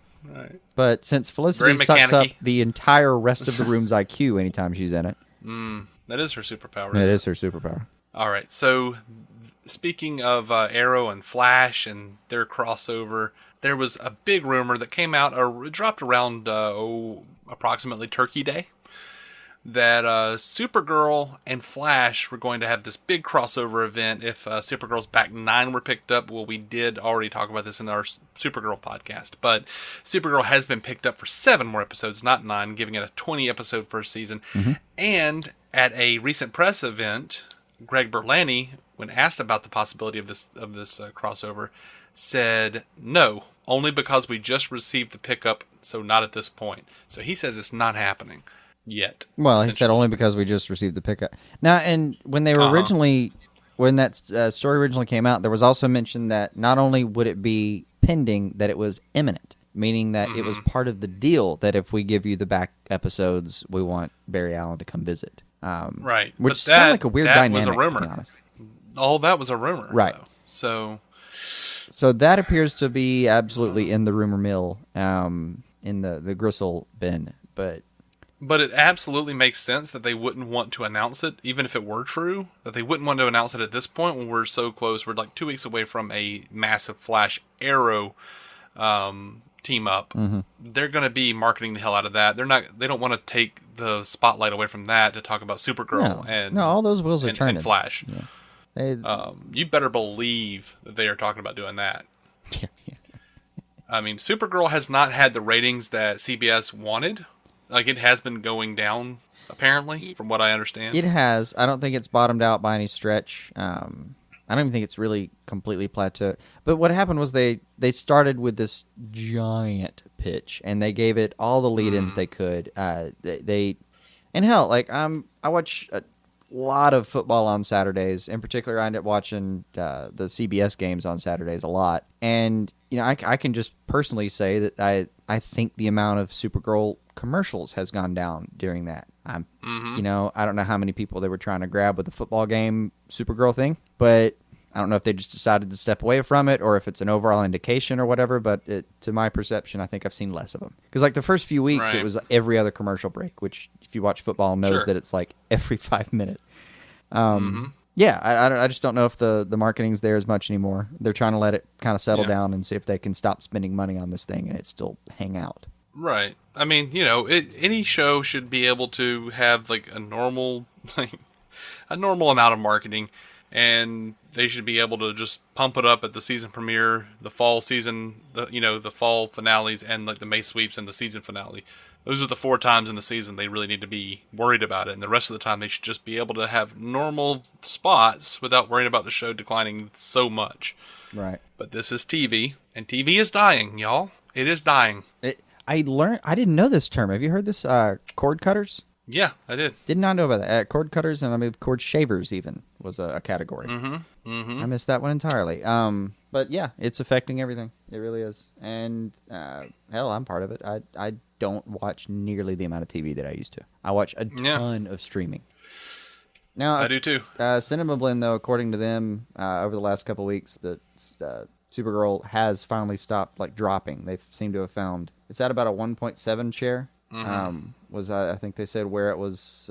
But since Felicity Very sucks up mechanic-y. the entire rest of the room's IQ anytime she's in it, That is her superpower. it is her superpower. All right. So, speaking of Arrow and Flash and their crossover, there was a big rumor that came out, or dropped around approximately Turkey Day, that Supergirl and Flash were going to have this big crossover event if Supergirl's back 9 were picked up. Well, we did already talk about this in our Supergirl podcast, but Supergirl has been picked up for 7 more episodes, not 9, giving it a 20-episode first season. And at a recent press event, Greg Berlanti, when asked about the possibility of this crossover, said no, only because we just received the pickup, so not at this point. So he says it's not happening yet. Well, he said only because we just received the pickup. Now, and when they were when that story originally came out, there was also mention that not only would it be pending, that it was imminent, meaning that it was part of the deal that if we give you the back episodes, we want Barry Allen to come visit. Right. Which sounded like a weird dynamic, was a rumor. to be honest. All that was a rumor. Right. Though. So that appears to be absolutely in the rumor mill, in the gristle bin. But it absolutely makes sense that they wouldn't want to announce it, even if it were true, that they wouldn't want to announce it at this point when we're so close. We're like 2 weeks away from a massive Flash Arrow team up. They're going to be marketing the hell out of that. They don't want to take the spotlight away from that to talk about Supergirl and all those wheels are turning. And Flash. Yeah. You better believe that they are talking about doing that. I mean, Supergirl has not had the ratings that CBS wanted. Like, it has been going down, apparently, from what I understand. It has. I don't think it's bottomed out by any stretch. I don't even think it's really completely plateaued. But what happened was they started with this giant pitch, and they gave it all the lead-ins they could. And hell, like, I watch a lot of football on Saturdays. In particular, I end up watching the CBS games on Saturdays a lot. And, you know, I can just personally say that I think the amount of Supergirl commercials has gone down during that. You know, I don't know how many people they were trying to grab with the football game Supergirl thing, but I don't know if they just decided to step away from it or if it's an overall indication or whatever, but to my perception, I think I've seen less of them. Because like the first few weeks, it was every other commercial break, which if you watch football knows that it's like every 5 minutes. Yeah, I just don't know if the marketing's there as much anymore. They're trying to let it kind of settle down and see if they can stop spending money on this thing and it still hang out. Right. I mean, you know, any show should be able to have like a normal amount of marketing, and they should be able to just pump it up at the season premiere, the fall season, the fall finales, and like the May sweeps and the season finale. Those are the 4 times in the season they really need to be worried about it, and the rest of the time they should just be able to have normal spots without worrying about the show declining so much. Right. But this is TV, and TV is dying, y'all. It is dying. I didn't know this term. Have you heard this? Cord cutters? Yeah, I did. Did not know about that. Cord cutters and I mean cord shavers even was a category. I missed that one entirely. But yeah, it's affecting everything. It really is. And hell, I'm part of it. I don't watch nearly the amount of TV that I used to. I watch a ton of streaming. Now I do too. Cinema Blend, though, according to them, over the last couple of weeks, that Supergirl has finally stopped like dropping. They seem to have found it's at about a 1.7 share. I think they said where it was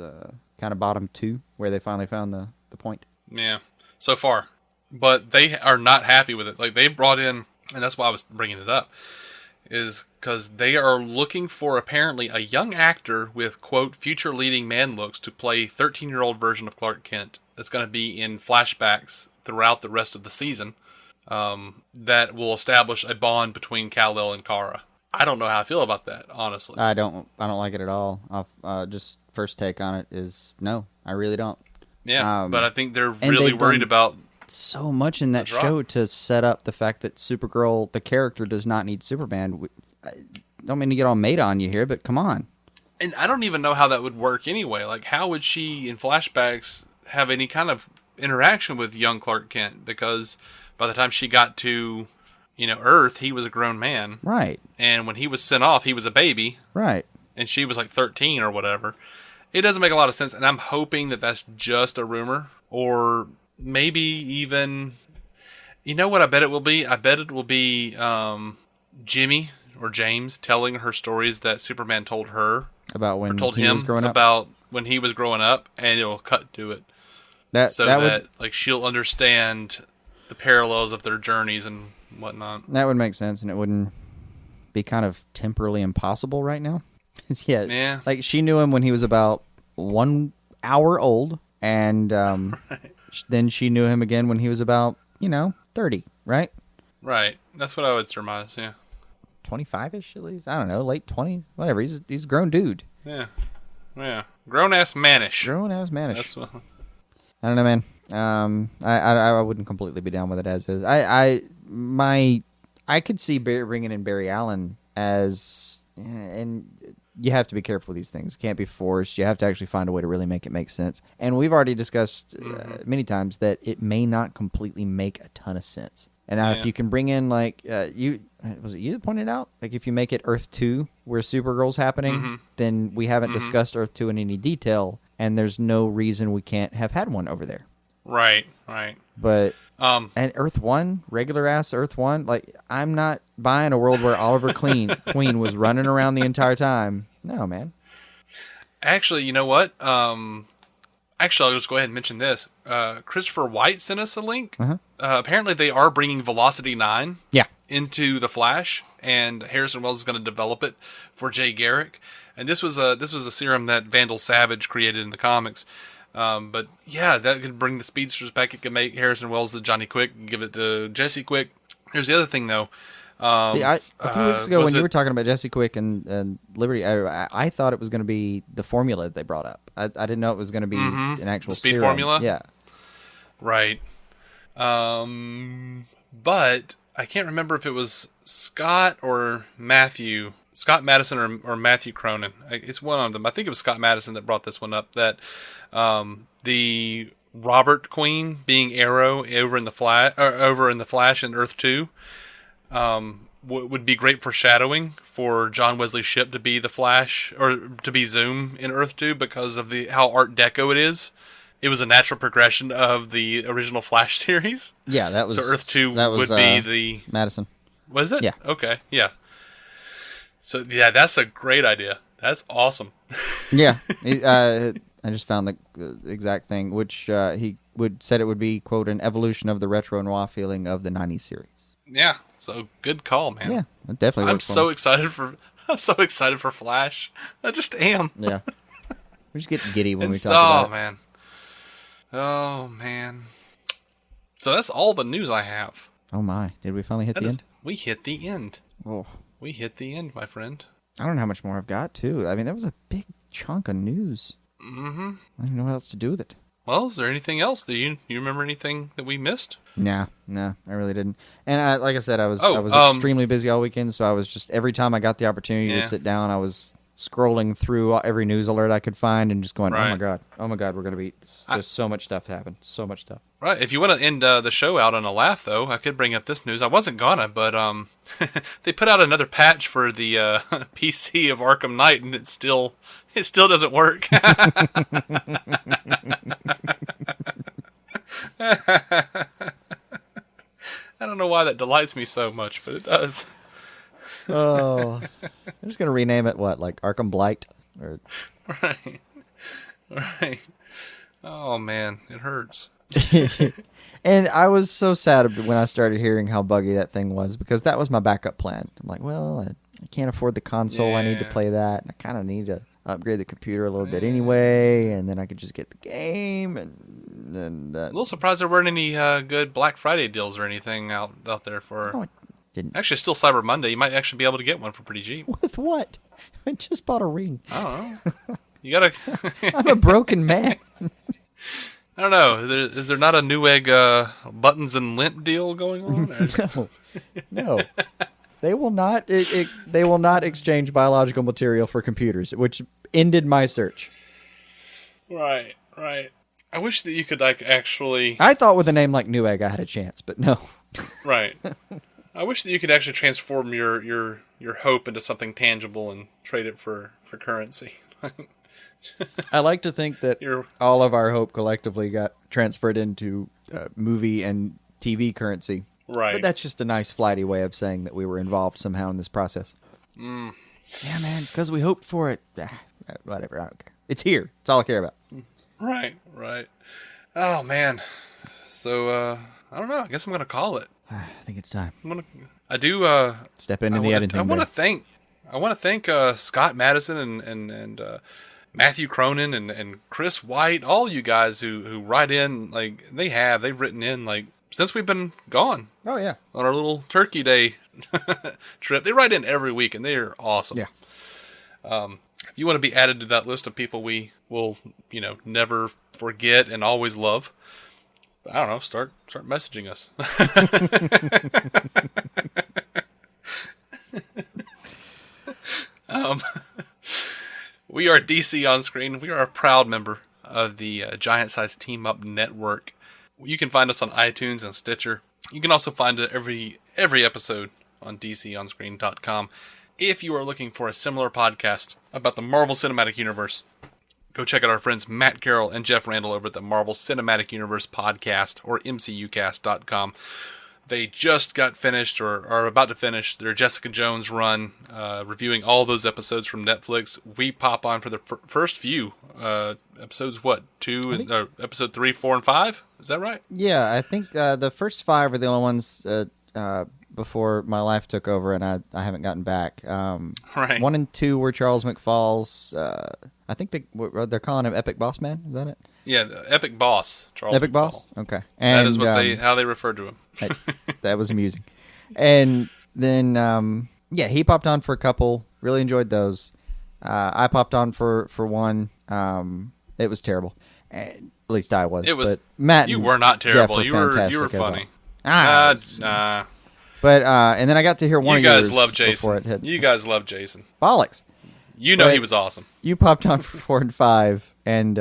kind of bottom 2, where they finally found the point. Yeah, so far. But they are not happy with it. Like, they brought in, and that's why I was bringing it up, is because they are looking for apparently a young actor with, quote, future leading man looks to play 13-year-old version of Clark Kent that's going to be in flashbacks throughout the rest of the season that will establish a bond between Kal-El and Kara. I don't know how I feel about that, honestly. I don't like it at all. Just first take on it is no, I really don't. Yeah, but I think they're really worried about so much in that show to set up the fact that Supergirl, the character, does not need Superman. I don't mean to get all made on you here, but come on. And I don't even know how that would work anyway. Like, how would she, in flashbacks, have any kind of interaction with young Clark Kent? Because by the time she got to, Earth, he was a grown man. Right. And when he was sent off, he was a baby. Right. And she was like 13 or whatever. It doesn't make a lot of sense, and I'm hoping that that's just a rumor, or maybe even, you know what I bet it will be? I bet it will be Jimmy or James telling her stories that Superman told her about when or told he him was growing up. about when he was growing up, and it'll cut to it so that like she'll understand the parallels of their journeys and whatnot. That would make sense, and it wouldn't be kind of temporally impossible right now. Yeah. Like she knew him when he was about 1 hour old, and Right. then she knew him again when he was about 30, right? Right. That's what I would surmise. Yeah. 25-ish at least. I don't know, late 20s, whatever. He's a grown dude. Yeah. Yeah. Grown ass manish. Grown ass manish. That's what... I don't know, man. I wouldn't completely be down with it as is. I could see bringing in Barry Allen as, and you have to be careful with these things. It can't be forced. You have to actually find a way to really make it make sense. And we've already discussed many times that it may not completely make a ton of sense. And now, if you can bring in, like, you that pointed out? Like, if you make it Earth 2, where Supergirl's happening, then we haven't discussed Earth 2 in any detail, and there's no reason we can't have had one over there. Right, right. But, and Earth 1, regular-ass Earth 1, like, I'm not buying a world where Oliver Queen was running around the entire time. No, man. Actually, you know what? Actually, I'll just go ahead and mention this. Christopher White sent us a link. Apparently, they are bringing Velocity 9 into the Flash, and Harrison Wells is going to develop it for Jay Garrick. And this was a serum that Vandal Savage created in the comics. But yeah, that could bring the speedsters back. It could make Harrison Wells the Johnny Quick, give it to Jesse Quick. Here's the other thing, though. See, a few weeks ago when you were talking about Jesse Quick and Liberty, I thought it was going to be the formula that they brought up. I didn't know it was going to be an actual the speed serum. formula. Yeah, right. But I can't remember if it was Scott or Matthew. Scott Madison or Matthew Cronin. It's one of them. I think it was Scott Madison that brought this one up, that the Robert Queen being Arrow over in the Flash in Earth 2 would be great foreshadowing for John Wesley Shipp to be the Flash, or to be Zoom in Earth 2, because of how Art Deco it is. It was a natural progression of the original Flash series. Yeah, that was... So Earth 2 would be the... Madison. Was it? Yeah. Okay, yeah. So, yeah, that's a great idea. That's awesome. Yeah. I just found the exact thing, which he said it would be, quote, an evolution of the retro noir feeling of the 90s series. Yeah. So, good call, man. Yeah, it definitely works. I'm so excited for Flash. I just am. Yeah. We just get giddy when we talk about it. Man. Oh, man. So that's all the news I have. Oh, my. Did we finally hit the end? We hit the end. Oh. We hit the end, my friend. I don't know how much more I've got, too. I mean, that was a big chunk of news. Mm-hmm. I don't know what else to do with it. Well, is there anything else? Do you remember anything that we missed? No, I really didn't. And like I said, I was extremely busy all weekend, so I was just, every time I got the opportunity to sit down, I was scrolling through every news alert I could find and just going, oh my god, we're going to be, there's so much stuff happened, so much stuff. Right, if you want to end the show out on a laugh, though, I could bring up this news. I wasn't gonna, but they put out another patch for the PC of Arkham Knight, and it still doesn't work. I don't know why that delights me so much, but it does. Oh, I'm just gonna rename it like Arkham Blight, or right. Oh man, it hurts. And I was so sad when I started hearing how buggy that thing was, because that was my backup plan. I'm like, well, I can't afford the console. Yeah. I need to play that. And I kind of need to upgrade the computer a little bit anyway, and then I could just get the game. And a little surprised there weren't any good Black Friday deals or anything out there for. No, I didn't. Actually, still Cyber Monday. You might actually be able to get one for pretty cheap. With what? I just bought a ring. I don't know. You gotta. I'm a broken man. I don't know. Is there not a Newegg buttons and lint deal going on? No. They will not. They will not exchange biological material for computers, which ended my search. Right. I wish that you could actually. I thought with a name like Newegg I had a chance, but no. Right. I wish that you could actually transform your hope into something tangible and trade it for currency. I like to think that all of our hope collectively got transferred into movie and TV currency. Right. But that's just a nice flighty way of saying that we were involved somehow in this process. Yeah, man, it's because we hoped for it. Whatever, I don't care. It's here. It's all I care about. Right. Oh, man. So, I don't know. I guess I'm going to call it. I think it's time. I do, step into the editing. I want to thank Scott Madison and Matthew Cronin and Chris White, all you guys who write in, like, they've written in, like, since we've been gone. Oh, yeah. On our little Turkey Day trip. They write in every week, and they're awesome. Yeah. If you want to be added to that list of people we will, never forget and always love, I don't know, start messaging us. We are DC On Screen. We are a proud member of the Giant Size Team Up Network. You can find us on iTunes and Stitcher. You can also find every episode on DCOnScreen.com. If you are looking for a similar podcast about the Marvel Cinematic Universe, go check out our friends Matt Carroll and Jeff Randall over at the Marvel Cinematic Universe Podcast, or MCUcast.com. They just got finished, or are about to finish, their Jessica Jones run, reviewing all those episodes from Netflix. We pop on for the first few episodes, episode 3, 4, and 5? Is that right? Yeah, I think the first 5 are the only ones before my life took over, and I haven't gotten back. Right. 1 and 2 were Charles McFall's. I think they're calling him Epic Boss Man. Is that it? Yeah, the Epic Boss, Charles Epic McFall. Boss? Okay. And, that is how they referred to him. That was amusing. And then, he popped on for a couple. Really enjoyed those. I popped on for one. It was terrible. At least I was. It was. But Matt, you were not terrible. Jeff were You were funny. Nah. But and then I got to hear one. You of guys yours love Jason. You guys love Jason. Bollocks. You know he was awesome. You popped on for 4 and 5, and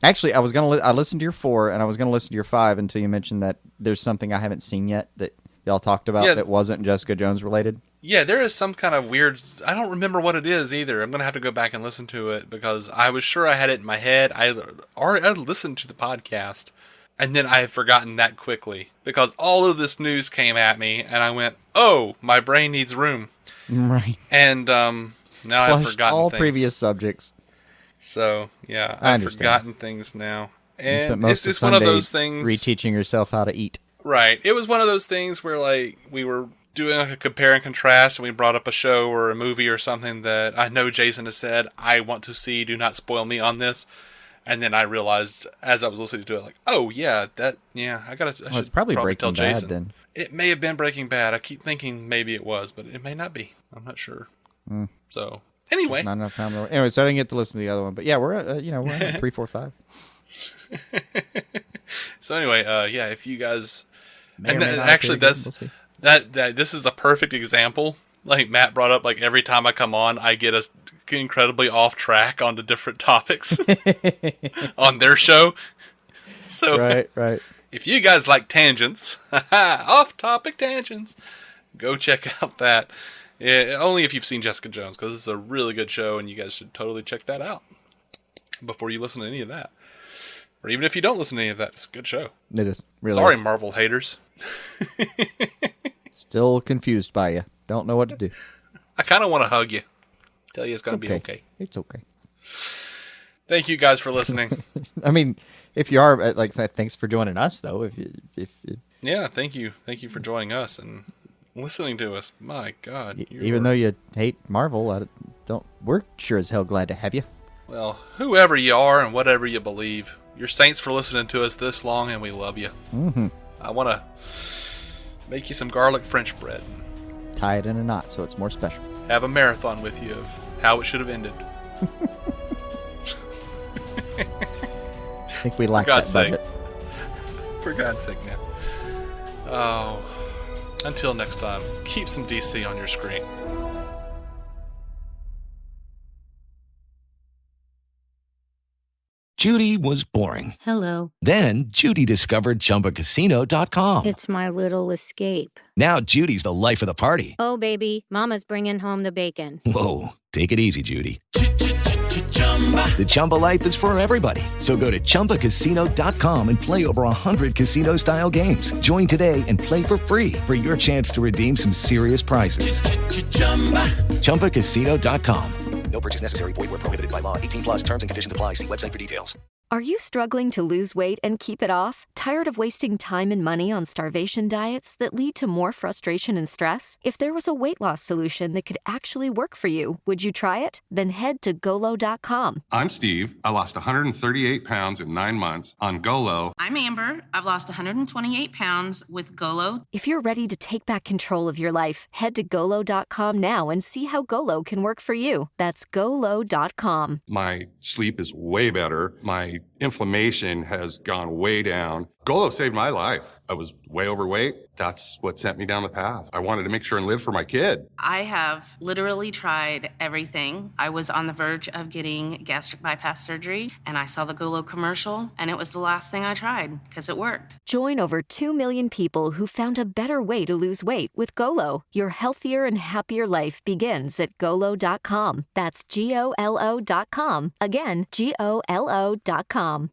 actually, I listened to your 4, and I was gonna listen to your 5 until you mentioned that there's something I haven't seen yet that y'all talked about that wasn't Jessica Jones related. Yeah, there is some kind of weird. I don't remember what it is either. I'm gonna have to go back and listen to it because I was sure I had it in my head. I listened to the podcast, and then I had forgotten that quickly because all of this news came at me, and I went, "Oh, my brain needs room." Right. And now I've forgotten all things. Previous subjects. So yeah, I've forgotten things now, and it's one of those things. Reteaching yourself how to eat. Right. It was one of those things where like we were doing like a compare and contrast, and we brought up a show or a movie or something that I know Jason has said I want to see. Do not spoil me on this. And then I realized as I was listening to it, like, oh yeah, I should it's probably tell Jason. Bad, then. It may have been Breaking Bad. I keep thinking maybe it was, but it may not be. I'm not sure. So anyway, not enough time. Anyway, so I didn't get to listen to the other one, but yeah, we're at 3, 4, 5. So anyway, if you guys, actually this is a perfect example. Like Matt brought up, like every time I come on, I get us incredibly off track onto different topics on their show. So right. If you guys like tangents, off-topic tangents, go check out that. Yeah, only if you've seen Jessica Jones, because this is a really good show, and you guys should totally check that out before you listen to any of that. Or even if you don't listen to any of that, it's a good show. It is. Really Sorry, is. Marvel haters. Still confused by you. Don't know what to do. I kind of want to hug you. Tell you it's going to be okay. It's okay. Thank you guys for listening. I mean, if you are, like, thanks for joining us, though. Yeah, thank you. Thank you for joining us and listening to us. My God. Even though you hate Marvel, we're sure as hell glad to have you. Well, whoever you are and whatever you believe, you're saints for listening to us this long, and we love you. Mm-hmm. I want to make you some garlic French bread. Tie it in a knot so it's more special. Have a marathon with you of how it should have ended. I think we like that budget. For God's sake, now. Oh, until next time, keep some DC on your screen. Judy was boring. Hello. Then Judy discovered ChumbaCasino.com. It's my little escape. Now Judy's the life of the party. Oh, baby, mama's bringing home the bacon. Whoa, take it easy, Judy. The Chumba life is for everybody. So go to ChumbaCasino.com and play over 100 casino-style games. Join today and play for free for your chance to redeem some serious prizes. ChumbaCasino.com. No purchase necessary. Void where prohibited by law. 18 plus terms and conditions apply. See website for details. Are you struggling to lose weight and keep it off? Tired of wasting time and money on starvation diets that lead to more frustration and stress? If there was a weight loss solution that could actually work for you, would you try it? Then head to Golo.com. I'm Steve. I lost 138 pounds in 9 months on Golo. I'm Amber. I've lost 128 pounds with Golo. If you're ready to take back control of your life, head to Golo.com now and see how Golo can work for you. That's Golo.com. My sleep is way better. My inflammation has gone way down. Golo saved my life. I was way overweight. That's what sent me down the path. I wanted to make sure and live for my kid. I have literally tried everything. I was on the verge of getting gastric bypass surgery, and I saw the Golo commercial, and it was the last thing I tried because it worked. Join over 2 million people who found a better way to lose weight with Golo. Your healthier and happier life begins at Golo.com. That's Golo.com. Again, Golo.com.